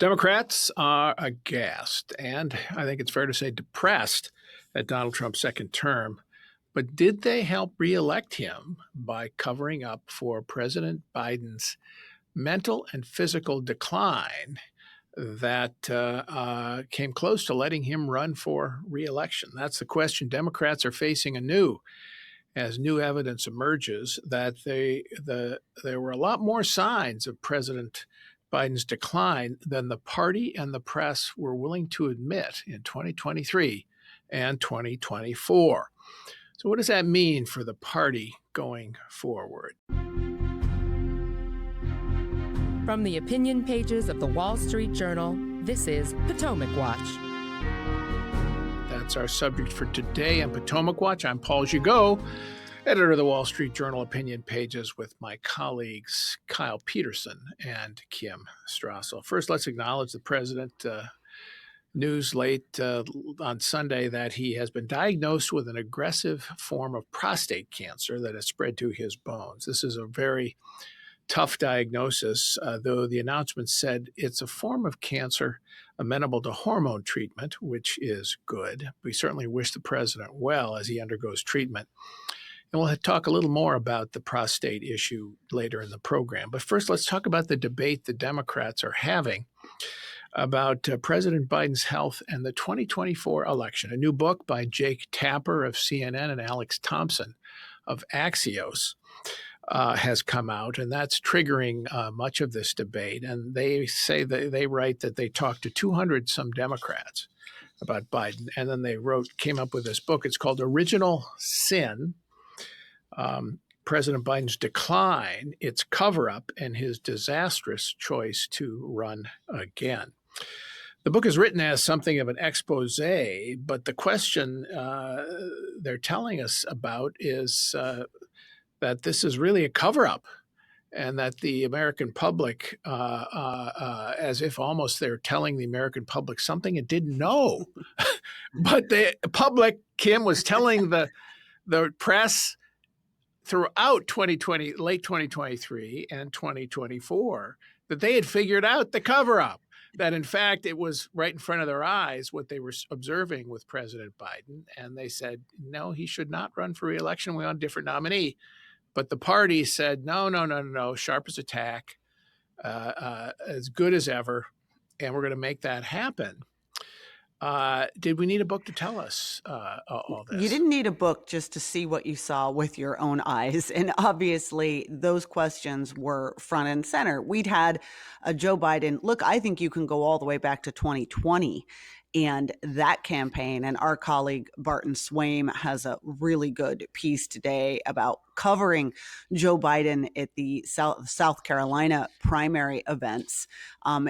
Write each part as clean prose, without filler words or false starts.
Democrats are aghast, and I think it's fair to say depressed at Donald Trump's second term. But did they help reelect him by covering up for President Biden's mental and physical decline that came close to letting him run for reelection? That's the question Democrats are facing anew as new evidence emerges that there were a lot more signs of President Biden's decline than the party and the press were willing to admit in 2023 and 2024. So, what does that mean for the party going forward? From the opinion pages of the Wall Street Journal, this is Potomac Watch. That's our subject for today on Potomac Watch. I'm Paul Gigot, editor of the Wall Street Journal opinion pages, with my colleagues Kyle Peterson and Kim Strassel. First, let's acknowledge the president. News late on Sunday that he has been diagnosed with an aggressive form of prostate cancer that has spread to his bones. This is a very tough diagnosis, though the announcement said it's a form of cancer amenable to hormone treatment, which is good. We certainly wish the president well as he undergoes treatment. And we'll talk a little more about the prostate issue later in the program. But first, let's talk about the debate the Democrats are having about President Biden's health and the 2024 election. A new book by Jake Tapper of CNN and Alex Thompson of Axios has come out, and that's triggering much of this debate. And they say that they write that they talked to 200 some Democrats about Biden, and then they came up with this book. It's called Original Sin: President Biden's Decline, Its Cover-Up, and His Disastrous Choice to Run Again. The book is written as something of an expose, but the question they're telling us about is that this is really a cover-up, and that the American public, as if almost they're telling the American public something it didn't know. But the public, Kim, was telling the press throughout 2020, late 2023 and 2024, that they had figured out the cover-up, that in fact it was right in front of their eyes what they were observing with President Biden. And they said, no, he should not run for re-election. We want a different nominee. But the party said, no, sharp as a tack, as good as ever, and we're going to make that happen. Did we need a book to tell us all this? You didn't need a book just to see what you saw with your own eyes. And obviously, those questions were front and center. We'd had Joe Biden. Look, I think you can go all the way back to 2020 and that campaign. And our colleague Barton Swaim has a really good piece today about covering Joe Biden at the South Carolina primary events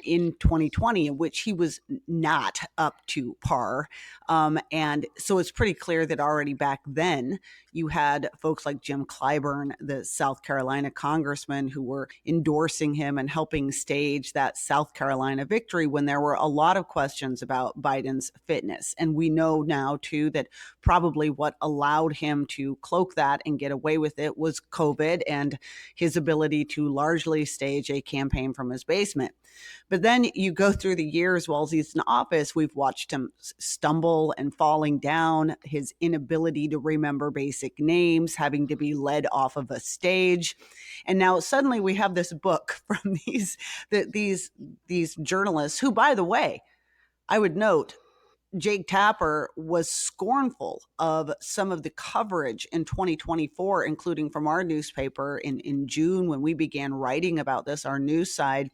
in 2020, in which he was not up to par. And so it's pretty clear that already back then you had folks like Jim Clyburn, the South Carolina congressman, who were endorsing him and helping stage that South Carolina victory when there were a lot of questions about Biden's fitness. And we know now, too, that probably what allowed him to cloak that and get away with it was COVID and his ability to largely stage a campaign from his basement. But then you go through the years while he's in office, we've watched him stumble and falling down, his inability to remember basic names, having to be led off of a stage. And now suddenly we have this book from these journalists who, by the way, I would note, Jake Tapper was scornful of some of the coverage in 2024, including from our newspaper in June when we began writing about this, our news side,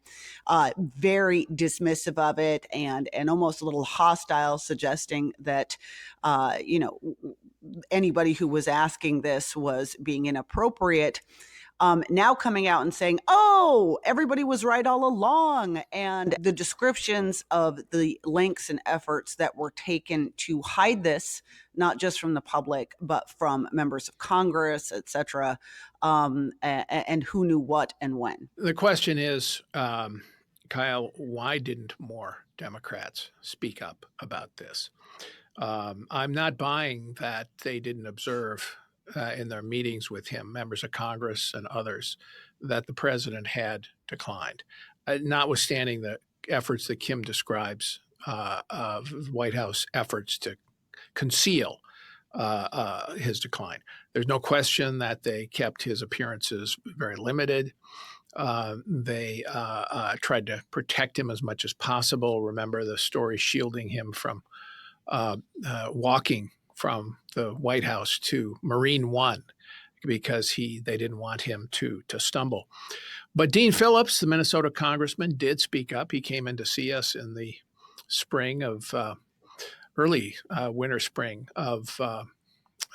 very dismissive of it and almost a little hostile, suggesting that, anybody who was asking this was being inappropriate. Now coming out and saying, oh, everybody was right all along. And the descriptions of the lengths and efforts that were taken to hide this, not just from the public, but from members of Congress, et cetera, and who knew what and when. The question is, Kyle, why didn't more Democrats speak up about this? I'm not buying that they didn't observe in their meetings with him, members of Congress and others, that the president had declined, notwithstanding the efforts that Kim describes of White House efforts to conceal his decline. There's no question that they kept his appearances very limited. They tried to protect him as much as possible. Remember the story shielding him from walking from the White House to Marine One because they didn't want him to stumble. But Dean Phillips, the Minnesota congressman, did speak up. He came in to see us in the spring of early winter spring of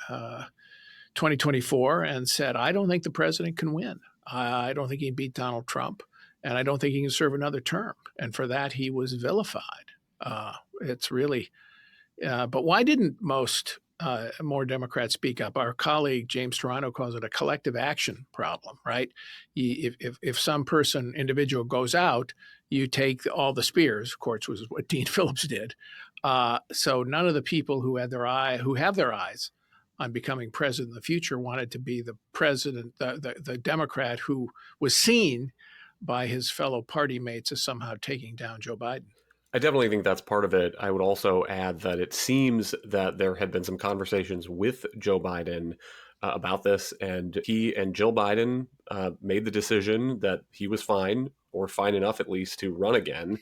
2024 and said, I don't think the president can win. I don't think he can beat Donald Trump, and I don't think he can serve another term. And for that, he was vilified. It's really, but why didn't more Democrats speak up? Our colleague James Toronto calls it a collective action problem, right? If some individual goes out, you take all the spears, of course, was what Dean Phillips did. So none of the people who have their eyes on becoming president in the future wanted to be the president, the Democrat who was seen by his fellow party mates as somehow taking down Joe Biden. I definitely think that's part of it. I would also add that it seems that there had been some conversations with Joe Biden about this, and he and Jill Biden made the decision that he was fine, or fine enough at least, to run again,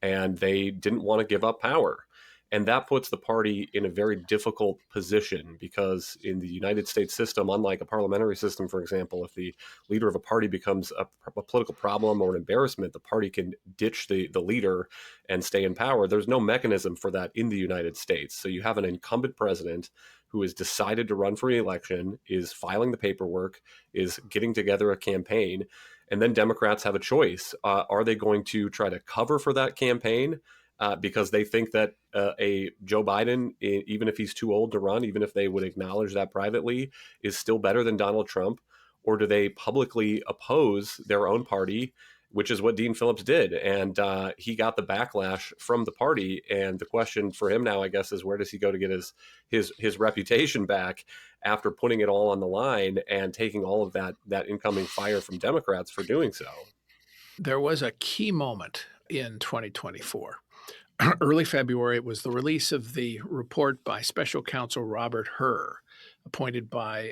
and they didn't want to give up power. And that puts the party in a very difficult position because in the United States system, unlike a parliamentary system, for example, if the leader of a party becomes a political problem or an embarrassment, the party can ditch the leader and stay in power. There's no mechanism for that in the United States. So you have an incumbent president who has decided to run for re-election, is filing the paperwork, is getting together a campaign, and then Democrats have a choice. Are they going to try to cover for that campaign? Because they think that a Joe Biden, even if he's too old to run, even if they would acknowledge that privately, is still better than Donald Trump? Or do they publicly oppose their own party, which is what Dean Phillips did? And he got the backlash from the party. And the question for him now, I guess, is where does he go to get his reputation back after putting it all on the line and taking all of that incoming fire from Democrats for doing so? There was a key moment in 2024. Early February, it was the release of the report by Special Counsel Robert Hur, appointed by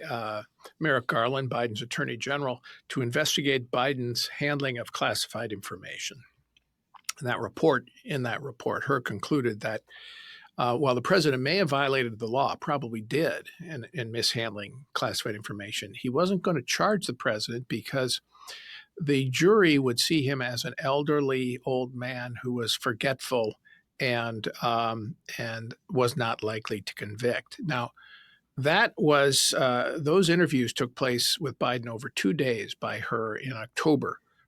Merrick Garland, Biden's Attorney General, to investigate Biden's handling of classified information. In that report, Hur concluded that while the president may have violated the law, probably did, in mishandling classified information, he wasn't going to charge the president because the jury would see him as an elderly old man who was forgetful and was not likely to convict. Now, that was those interviews took place with Biden over 2 days by Hur in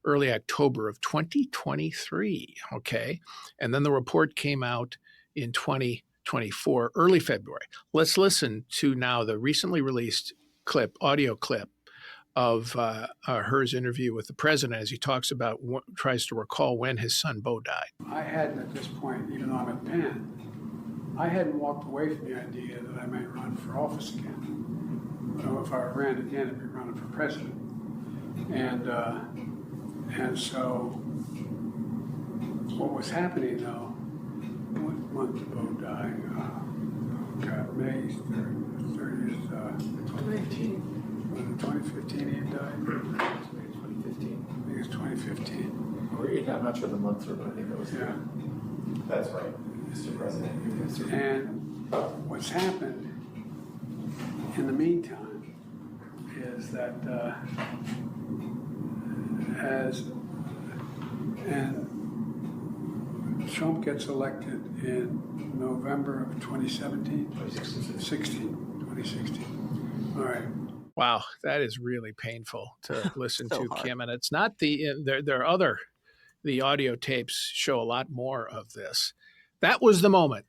early October of 2023. Okay, and then the report came out in 2024, early February. Let's listen to now the recently released audio clip of Hur's interview with the president as he tries to recall when his son Beau died. I hadn't at this point, even though I'm at Penn, I hadn't walked away from the idea that I might run for office again. So if I ran again, I'd be running for president. And so what was happening though, what month did Beau die? May 30th, 2018. In 2015 he died? 2015. I think it's 2015. I'm not sure the months are, but I think that was That's right, Mr. President. And what's happened in the meantime is that Trump gets elected in November of 2017? 2016. All right. Wow, that is really painful to listen So to, hard. Kim. And it's not there are the audio tapes show a lot more of this. That was the moment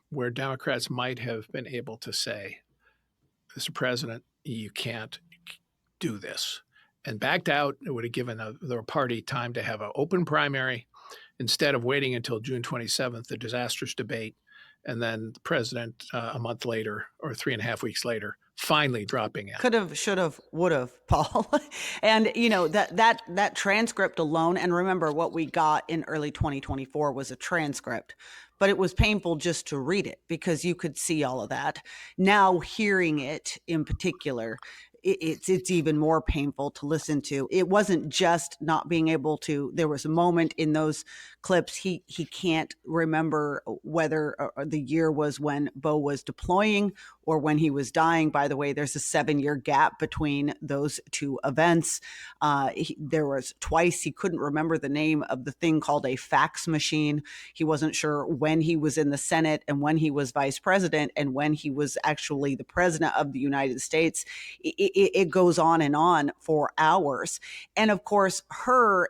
where Democrats might have been able to say, Mr. President, you can't do this, and backed out. It would have given the party time to have an open primary instead of waiting until June 27th, the disastrous debate, and then the president a month later or 3.5 weeks later finally dropping out. Could have, should have, would have, Paul. And that transcript alone, and remember what we got in early 2024 was a transcript, but it was painful just to read it because you could see all of that. Now hearing it in particular, it's even more painful to listen to. It wasn't just not being able to. There was a moment in those clips he can't remember whether the year was when Bo was deploying or when he was dying. By the way, there's a 7-year gap between those two events. There was twice he couldn't remember the name of the thing called a fax machine. He wasn't sure when he was in the Senate and when he was vice president and when he was actually the president of the United States. It goes on for hours. And of course,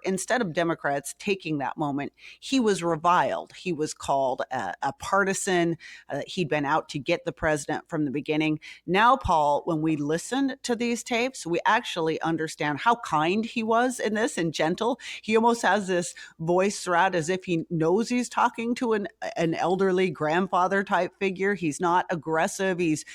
instead of Democrats taking that moment, he was reviled. He was called a partisan. He'd been out to get the president from the beginning. Now, Paul, when we listened to these tapes, we actually understand how kind he was in this and gentle. He almost has this voice throughout as if he knows he's talking to an elderly grandfather type figure. He's not aggressive. He's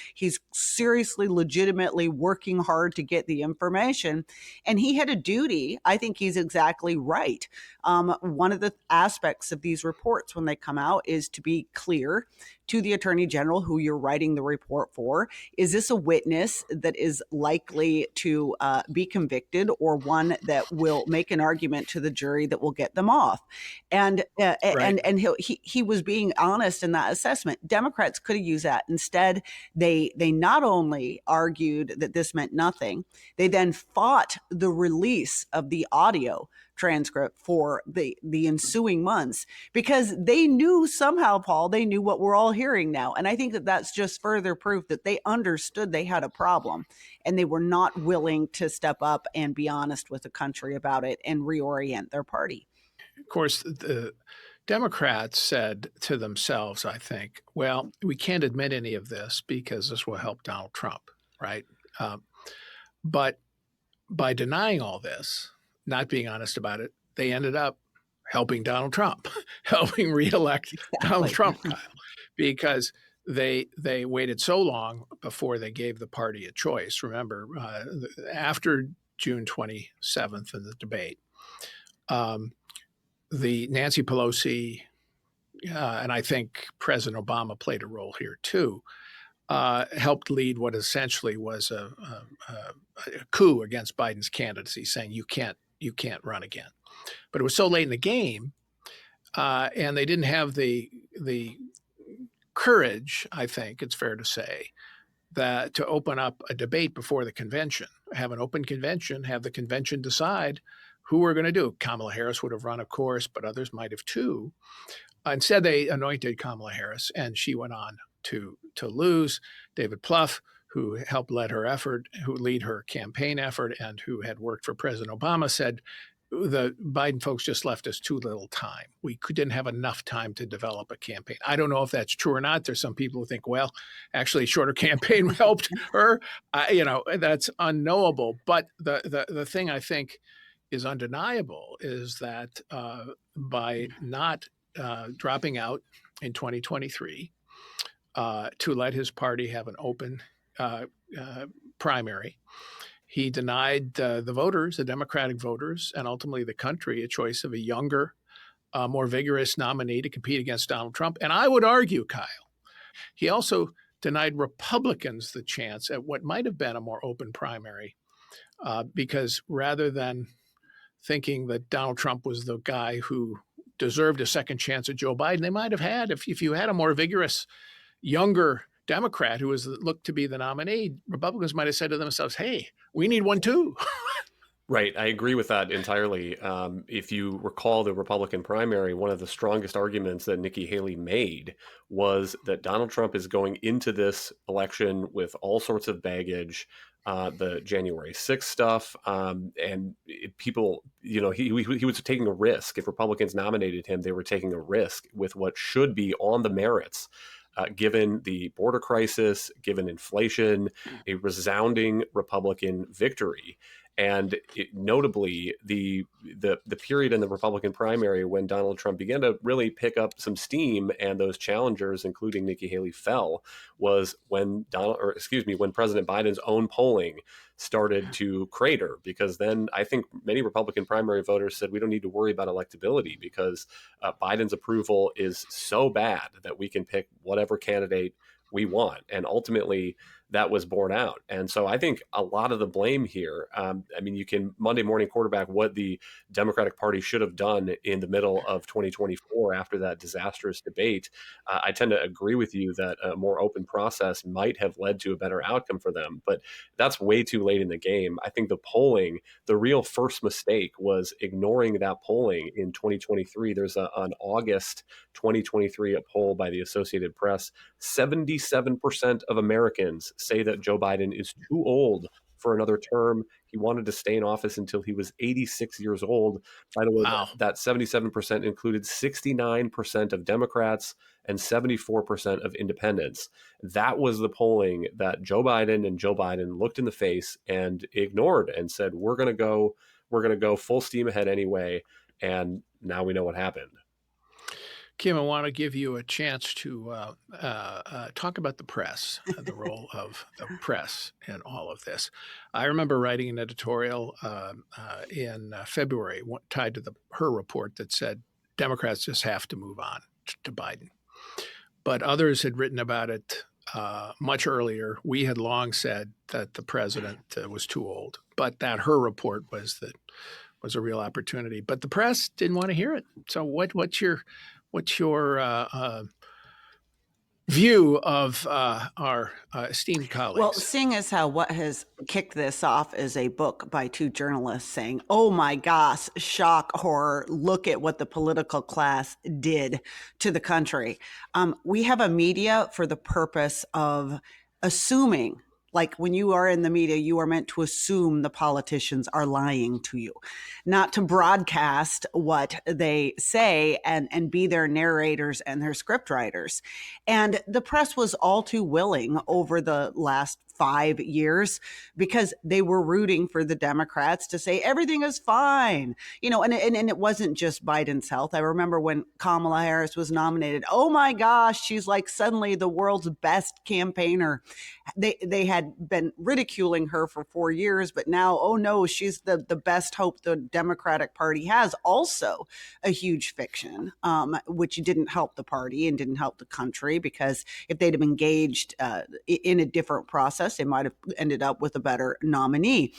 seriously, legitimately working hard to get the information. And he had a duty. I think he's exactly right. One of the aspects of these reports when they come out is to be clear to the attorney general who you're writing the report for. Is this a witness that is likely to be convicted or one that will make an argument to the jury that will get them off? And Right. and he was being honest in that assessment. Democrats could have used that. Instead, they not only argued that this meant nothing, they then fought the release of the audio transcript for the ensuing months because they knew somehow, Paul, they knew what we're all hearing now. And I think that that's just further proof that they understood they had a problem and they were not willing to step up and be honest with the country about it and reorient their party. Of course, the Democrats said to themselves, I think, well, we can't admit any of this because this will help Donald Trump, right? But by denying all this, not being honest about it, they ended up helping Donald Trump, helping reelect Donald Trump, Kyle, because they waited so long before they gave the party a choice. Remember, after June 27th in the debate, the Nancy Pelosi, and I think President Obama played a role here too, helped lead what essentially was a coup against Biden's candidacy, saying you can't run again. But it was so late in the game, and they didn't have the courage, I think it's fair to say, that to open up a debate before the convention, have an open convention, have the convention decide who we're going to do. Kamala Harris would have run, of course, but others might have too. Instead, they anointed Kamala Harris, and she went on to lose. David Plouffe, who helped lead her campaign effort, and who had worked for President Obama, said the Biden folks just left us too little time. We didn't have enough time to develop a campaign. I don't know if that's true or not. There's some people who think, well, actually, a shorter campaign helped her. That's unknowable. But the thing I think is undeniable is that by not dropping out in 2023 to let his party have an open primary, he denied the voters, the Democratic voters, and ultimately the country, a choice of a younger, more vigorous nominee to compete against Donald Trump. And I would argue, Kyle, he also denied Republicans the chance at what might have been a more open primary, because rather than thinking that Donald Trump was the guy who deserved a second chance at Joe Biden, they might have had, if you had a more vigorous, younger Democrat who was looked to be the nominee, Republicans might have said to themselves, hey, we need one too. Right. I agree with that entirely. If you recall the Republican primary, one of the strongest arguments that Nikki Haley made was that Donald Trump is going into this election with all sorts of baggage, the January 6th stuff, and people, he was taking a risk. If Republicans nominated him, they were taking a risk with what should be on the merits. Given the border crisis, given inflation, a resounding Republican victory. And notably, the period in the Republican primary when Donald Trump began to really pick up some steam and those challengers, including Nikki Haley, fell, was when when President Biden's own polling started to crater, because then I think many Republican primary voters said we don't need to worry about electability because Biden's approval is so bad that we can pick whatever candidate we want. And ultimately, that was borne out. And so I think a lot of the blame here, you can Monday morning quarterback what the Democratic Party should have done in the middle of 2024 after that disastrous debate. I tend to agree with you that a more open process might have led to a better outcome for them, but that's way too late in the game. I think the real first mistake was ignoring that polling in 2023. There's an August 2023 poll by the Associated Press. 77% of Americans say that Joe Biden is too old for another term. He wanted to stay in office until he was 86 years old. By the way, Wow. that 77% included 69% of Democrats and 74% of independents. That was the polling that Joe Biden looked in the face and ignored and said, we're going to go full steam ahead anyway. And now we know what happened. Kim, I want to give you a chance to talk about the press, the role of the press in all of this. I remember writing an editorial in February tied to her report that said Democrats just have to move on to Biden. But others had written about it much earlier. We had long said that the president was too old, but that her report was a real opportunity. But the press didn't want to hear it. So what's your view of our esteemed colleagues? Well, seeing as how what has kicked this off is a book by two journalists saying, oh my gosh, shock, horror, look at what the political class did to the country. We have a media for the purpose of assuming. Like when you are in the media, you are meant to assume the politicians are lying to you, not to broadcast what they say and be their narrators and their script writers. And the press was all too willing over the last 5 years because they were rooting for the Democrats to say everything is fine. And it wasn't just Biden's health. I remember when Kamala Harris was nominated, oh my gosh, she's like suddenly the world's best campaigner. They had been ridiculing her for 4 years, but now, oh no, she's the best hope the Democratic Party has. Also a huge fiction, which didn't help the party and didn't help the country, because if they'd have engaged in a different process, they might have ended up with a better nominee.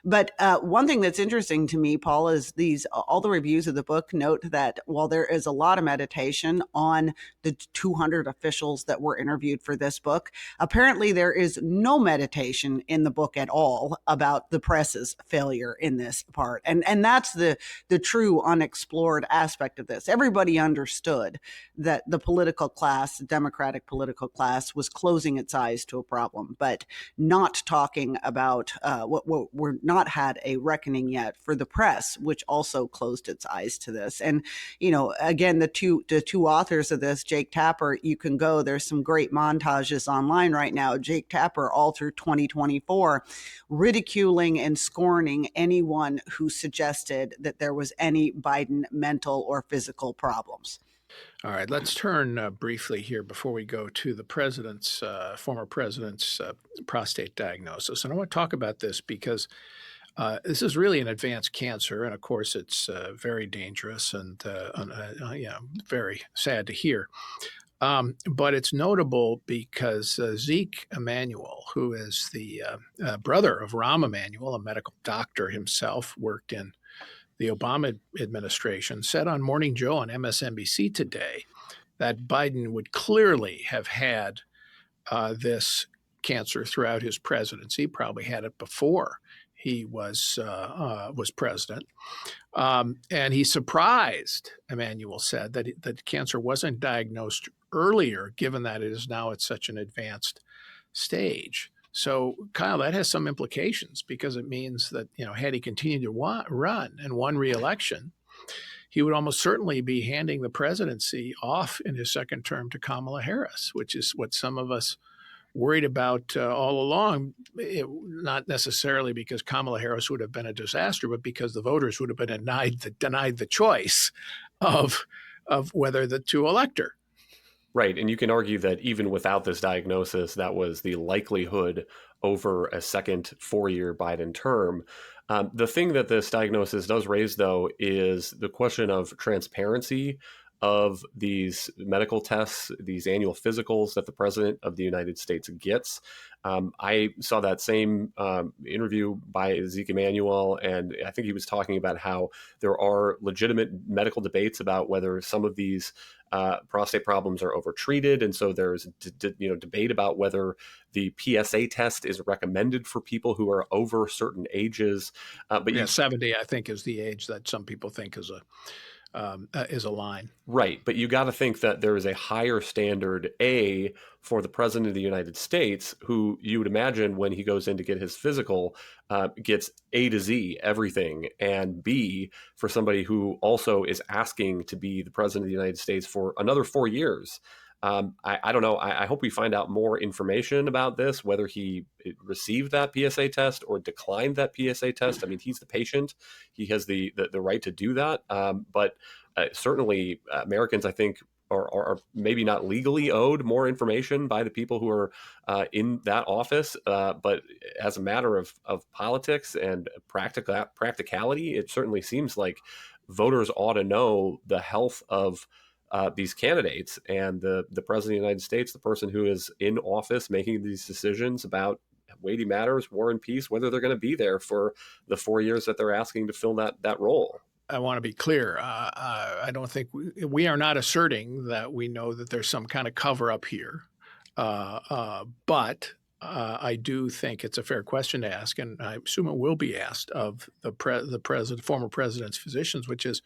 But one thing that's interesting to me, Paul, is all the reviews of the book note that while there is a lot of meditation on the 200 officials that were interviewed for this book, apparently there is no meditation in the book at all about the press's failure in this part. And that's the true unexplored aspect of this. Everybody understood that the political class, the Democratic political class, was closing its eyes to a problem, but not talking about what we're not had a reckoning yet for the press, which also closed its eyes to this. And, again, the two authors of this, Jake Tapper, you can go, there's some great montages online right now. Jake Tapper, all through 2024, ridiculing and scorning anyone who suggested that there was any Biden mental or physical problems. All right, let's turn briefly here before we go to the former president's prostate diagnosis. And I want to talk about this because this is really an advanced cancer, and of course it's very dangerous and very sad to hear. But it's notable because Zeke Emanuel, who is the brother of Rahm Emanuel, a medical doctor himself, worked in the Obama administration, said on Morning Joe on MSNBC today that Biden would clearly have had this cancer throughout his presidency, probably had it before he was president. And he's surprised, Emanuel said, that cancer wasn't diagnosed earlier, given that it is now at such an advanced stage. So, Kyle, that has some implications, because it means that, had he continued to run and won re-election, he would almost certainly be handing the presidency off in his second term to Kamala Harris, which is what some of us worried about all along, not necessarily because Kamala Harris would have been a disaster, but because the voters would have been denied the choice of whether to elect her. Right. And you can argue that even without this diagnosis, that was the likelihood over a second 4-year Biden term. The thing that this diagnosis does raise, though, is the question of transparency of these medical tests, these annual physicals that the president of the United States gets. I saw that same interview by Zeke Emanuel, and I think he was talking about how there are legitimate medical debates about whether some of these prostate problems are overtreated, and so there's debate about whether the PSA test is recommended for people who are over certain ages. But Yeah, 70, I think, is the age that some people think is a line. Right, but you got to think that there is a higher standard, A, for the president of the United States, who you would imagine when he goes in to get his physical, gets A to Z, everything, and B, for somebody who also is asking to be the president of the United States for another 4 years. I don't know. I hope we find out more information about this, whether he received that PSA test or declined that PSA test. I mean, he's the patient. He has the right to do that. But certainly Americans, I think, are maybe not legally owed more information by the people who are in that office. But as a matter of politics and practicality, it certainly seems like voters ought to know the health of these candidates, and the president of the United States, the person who is in office making these decisions about weighty matters, war and peace, whether they're going to be there for the 4 years that they're asking to fill that role. I want to be clear. I don't think we are not asserting that we know that there's some kind of cover up here, but I do think it's a fair question to ask, and I assume it will be asked of the former president's physicians, which is,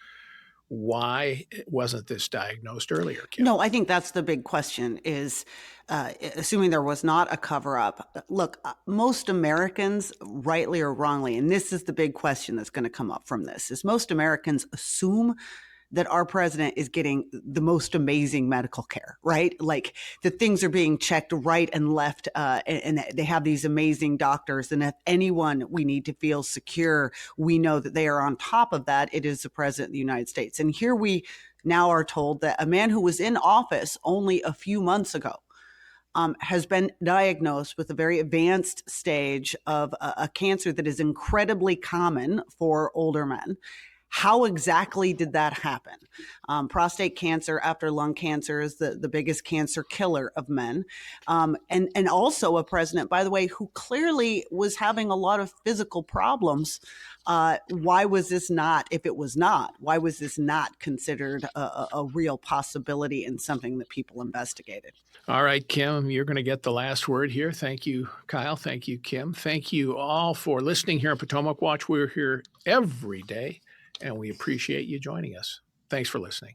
why wasn't this diagnosed earlier, Kim? No, I think that's the big question is, assuming there was not a cover up. Look, most Americans, rightly or wrongly, and this is the big question that's going to come up from this, is most Americans assume that our president is getting the most amazing medical care, right? Like the things are being checked right and left, and they have these amazing doctors. And if anyone we need to feel secure, we know that they are on top of that. It is the president of the United States. And here we now are told that a man who was in office only a few months ago has been diagnosed with a very advanced stage of a cancer that is incredibly common for older men. How exactly did that happen? Prostate cancer after lung cancer is the biggest cancer killer of men. And also a president, by the way, who clearly was having a lot of physical problems. Why was this not, if it was not, why was this not considered a real possibility and something that people investigated? All right, Kim, you're going to get the last word here. Thank you, Kyle. Thank you, Kim. Thank you all for listening here at Potomac Watch. We're here every day, and we appreciate you joining us. Thanks for listening.